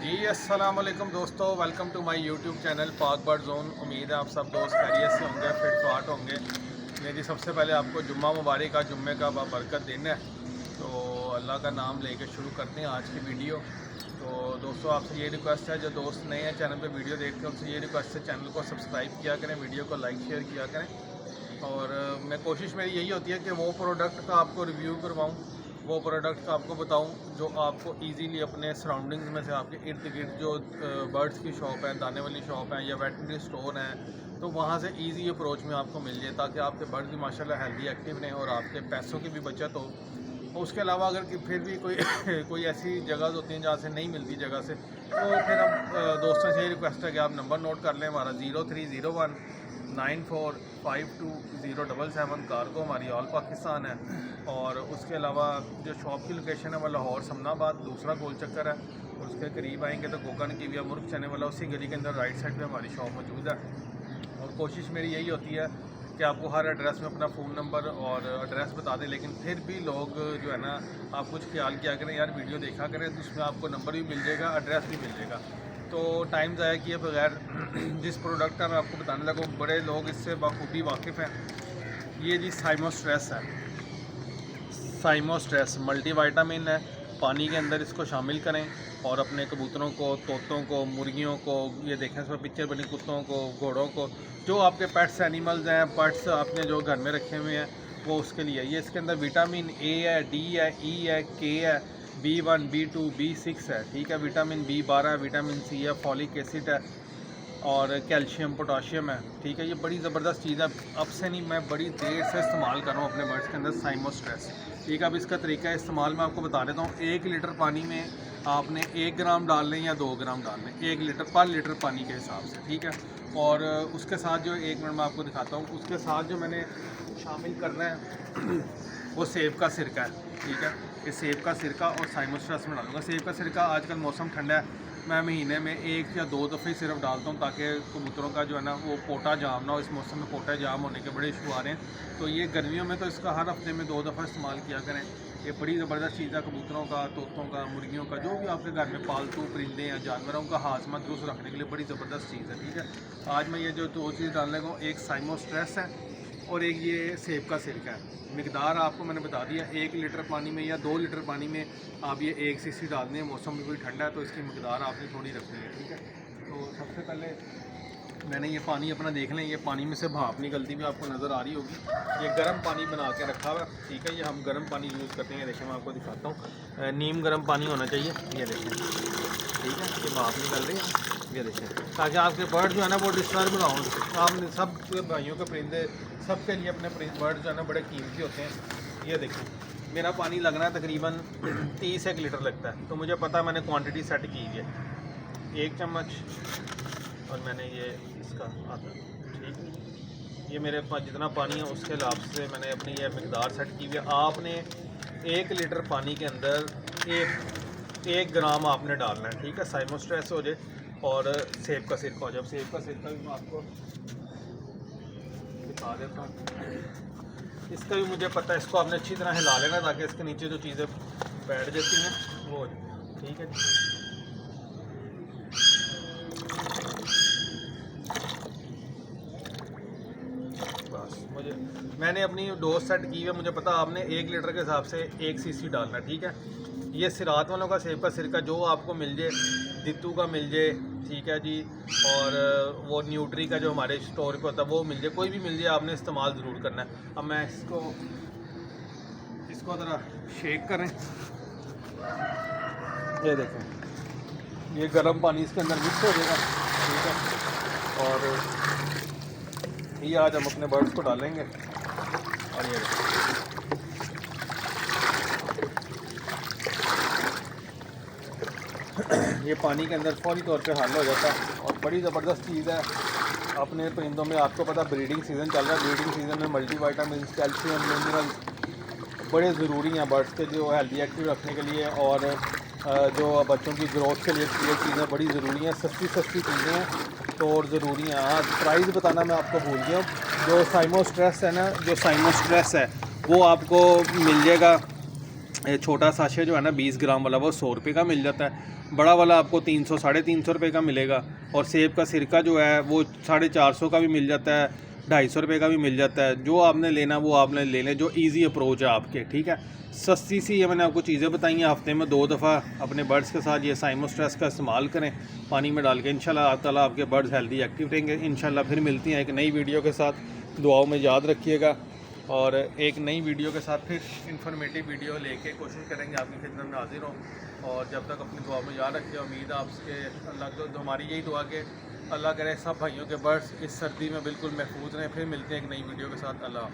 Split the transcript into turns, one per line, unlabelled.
जी अस्सलाम वालेकुम दोस्तों, welcome to my YouTube channel Pak Bird Zone. उम्मीद है आप सब दोस्त खैरियत से होंगे, फिट फाट होंगे। ये जी सबसे पहले आपको जुम्मा मुबारक का, जुम्मे का बरकत दिन है। तो अल्लाह का नाम लेके शुरू करते हैं आज की वीडियो। तो दोस्तों आपसे ये रिक्वेस्ट है, जो दोस्त नए हैं चैनल पे वीडियो देखते हैं उनसे ये रिक्वेस्ट है, चैनल को सब्सक्राइब किया करें, वीडियो को लाइक शेयर किया करें। और मैं कोशिश मेरी यही होती है कि वो प्रोडक्ट का आपको रिव्यू करवाऊँ, वो प्रोडक्ट आपको बताऊं जो आपको इजीली अपने सराउंडिंग्स में से आपके इर्द गिर्द जो बर्ड्स की शॉप है, दाने वाली शॉप है या वेटनरी स्टोर है, तो वहाँ से इजी अप्रोच में आपको मिल जाए, ताकि आपके बर्ड्स भी माशाल्लाह हेल्दी एक्टिव रहें और आपके पैसों की भी बचत हो। उसके अलावा अगर कि फिर भी कोई कोई ऐसी जगह होती हैं जहाँ से नहीं मिलती जगह से, तो फिर हम दोस्तों से ये रिक्वेस्ट है कि आप नंबर नोट कर लें हमारा 0301 94520777 कार्गो हमारी ऑल पाकिस्तान है। और उसके अलावा जो शॉप की लोकेशन है वो लाहौर समनाबाद दूसरा गोल चक्कर है, और उसके करीब आएंगे तो गोकन की भी मुर्ग चने वाला उसी गली के अंदर राइट साइड पे हमारी शॉप मौजूद है। और कोशिश मेरी यही होती है कि आपको हर एड्रेस में अपना फ़ोन नंबर और एड्रेस बता दें, लेकिन फिर भी लोग जो है ना, आप कुछ ख्याल किया करें यार, वीडियो देखा करें तो उसमें आपको नंबर भी मिल जाएगा, एड्रेस भी मिल जाएगा। तो टाइम ज़ाया किए बगैर जिस प्रोडक्ट का मैं आपको बताने लगा, बड़े लोग इससे बखूबी वाकिफ़ हैं। ये जी साइमोस्ट्रेस है। साइमोस्ट्रेस मल्टीविटामिन है, पानी के अंदर इसको शामिल करें और अपने कबूतरों को, तोतों को, मुर्गियों को, ये देखें इसमें पिक्चर बनी, कुत्तों को, घोड़ों को, जो आपके पेट्स एनिमल्स हैं, पेट्स आपने जो घर में रखे हुए हैं, वो उसके लिए ये इसके अंदर विटामिन ए है, डी है, ई है, के है, B1 B2 B6 है, ठीक है, विटामिन B12 है, विटामिन सी है, फॉलिक एसिड है और कैल्शियम पोटाशियम है, ठीक है। ये बड़ी ज़बरदस्त चीज़ है, अब से नहीं, मैं बड़ी देर से इस्तेमाल कर रहा हूँ अपने बर्ड्स के अंदर साइमोस्ट्रेस, ठीक है। अब इसका तरीका इस्तेमाल मैं आपको बता देता हूँ। 1 लीटर पानी में आपने 1 ग्राम डाल लें या 2 ग्राम डाल लें, 1 लीटर पर लीटर पानी के हिसाब से, ठीक है। और उसके साथ जो 1 मिनट मैं आपको दिखाता हूँ, उसके साथ जो मैंने शामिल करना है वो सेब का सिरका है, ठीक है। ये सेब का सिरका और साइमोस्ट्रेस में डालूंगा। सेब का सिरका, आजकल मौसम ठंडा है, मैं महीने में 1 या 2 दफ़े सिर्फ डालता हूँ, ताकि कबूतरों का जो है ना वो पोटा जाम ना हो। इस मौसम में पोटा जाम होने के बड़े इशू आ रहे हैं, तो ये गर्मियों में तो इसका हर हफ्ते में 2 दफ़ा इस्तेमाल किया करें। ये बड़ी ज़बरदस्त चीज़ है कबूतरों का, तोतों का, मुर्गियों का, जो भी आपके घर में पालतू परिंदे हैं, जानवर हैं, उनका हाजमा दुरुस्त रखने के लिए बड़ी ज़बरदस्त चीज़ है, ठीक है। आज मैं ये जो 2 चीज़ डालने को, एक साइमोस्ट्रेस है और एक ये सेब का सिरका है। मिकदार आपको मैंने बता दिया, 1 लीटर पानी में या 2 लीटर पानी में आप ये 1 सीसी डाल दें। मौसम भी कोई ठंडा है तो इसकी मिकदार आपने थोड़ी रखनी है, ठीक है। तो सबसे पहले मैंने ये पानी अपना देख लें, ये पानी में से भाप निकलती भी आपको नज़र आ रही होगी। ये गर्म पानी बना के रखा हुआ है, ठीक है। ये हम गर्म पानी यूज़ करते हैं, देखें मैं आपको दिखाता हूँ, नीम गर्म पानी होना चाहिए, ये देखें, ठीक है। ये भाप निकल रही है, ये देखें, ताकि आपके बर्ड जो है ना वो डिस्टर्ब ना हो। आपने सब भाइयों के परिंदे, सबके लिए अपने बर्ड जो है ना बड़े कीमती होते हैं। ये देखें, मेरा पानी लगना है तकरीबन 30 लीटर लगता है, तो मुझे पता है, मैंने क्वांटिटी सेट की है, 1 चम्मच और मैंने ये इसका आधा, ठीक है। ये मेरे पास जितना पानी है उसके हिसाब से मैंने अपनी ये मिकदार सेट की हुई है। आपने 1 लीटर पानी के अंदर 1 ग्राम आपने डालना है, ठीक है। साइमोस्ट्रेस हो जाए और सेब का सिरका हो जाए। सेब का सिरका भी मैं आपको दिखा देता हूँ। इसका भी मुझे पता है, इसको आपने अच्छी तरह हिला लेना ताकि इसके नीचे जो चीज़ें बैठ जाती हैं वो, ठीक है। बस मैंने अपनी डोज सेट की है, मुझे पता आपने 1 लीटर के हिसाब से 1 सीसी डालना, ठीक है। ये सिरात वालों का सेब का सिरका जो आपको मिल जाए, दित्तू का मिल जाए, ठीक है जी, और वो न्यूट्री का जो हमारे स्टोर पे होता है वो मिल जाए, कोई भी मिल जाए, आपने इस्तेमाल ज़रूर करना है। अब मैं इसको ज़रा शेक करें, ये देखें, ये गर्म पानी इसके अंदर मिक्स हो जाएगा, ठीक है। और ये आज हम अपने बर्ड्स को डालेंगे और ये पानी के अंदर फौरी तौर पे हल हो जाता है और बड़ी ज़बरदस्त चीज़ है। अपने परिंदों में आपको पता ब्रीडिंग सीज़न चल रहा है, ब्रीडिंग सीज़न में मल्टीविटामिन, कैल्शियम, मिनरल बड़े ज़रूरी हैं बर्ड्स के, जो हेल्दी एक्टिव रखने के लिए और जो बच्चों की ग्रोथ के लिए ये चीज़ें बड़ी ज़रूरी हैं। सस्ती चीज़ें हैं तो और ज़रूरी हैं। आज प्राइस बताना मैं आपको भूल गया। जो साइमोस्ट्रेस है ना, जो साइमोस्ट्रेस है वो आपको मिल जाएगा ये छोटा साशे जो है ना 20 ग्राम वाला वो 100 रुपये का मिल जाता है, बड़ा वाला आपको 300 350 रुपये का मिलेगा। और सेब का सिरका जो है वो 450 का भी मिल जाता है, 250 रुपये का भी मिल जाता है। जो आपने लेना वो आपने ले लें, जो इजी अप्रोच है आपके, ठीक है। सस्ती सी ये मैंने आपको चीज़ें बताई हैं। हफ्ते में 2 दफ़ा अपने बर्ड्स के साथ ये साइमोस्ट्रेस का इस्तेमाल करें पानी में डाल के, इंशाल्लाह ताला आपके बर्ड्स हेल्दी एक्टिव रहेंगे। इंशाल्लाह फिर मिलती हैं एक नई वीडियो के साथ, दुआओं में याद रखिएगा। और एक नई वीडियो के साथ फिर इन्फॉर्मेटिव वीडियो लेके कोशिश करेंगे आपकी खिदमत में हाजिर हों। और जब तक अपनी दुआ में याद रखिए, उम्मीद है आपसे अल्लाह को, हमारी यही दुआ के अल्लाह करे सब भाइयों के बर्ड्स इस सर्दी में बिल्कुल महफूज रहें। फिर मिलते हैं एक नई वीडियो के साथ। अल्लाह।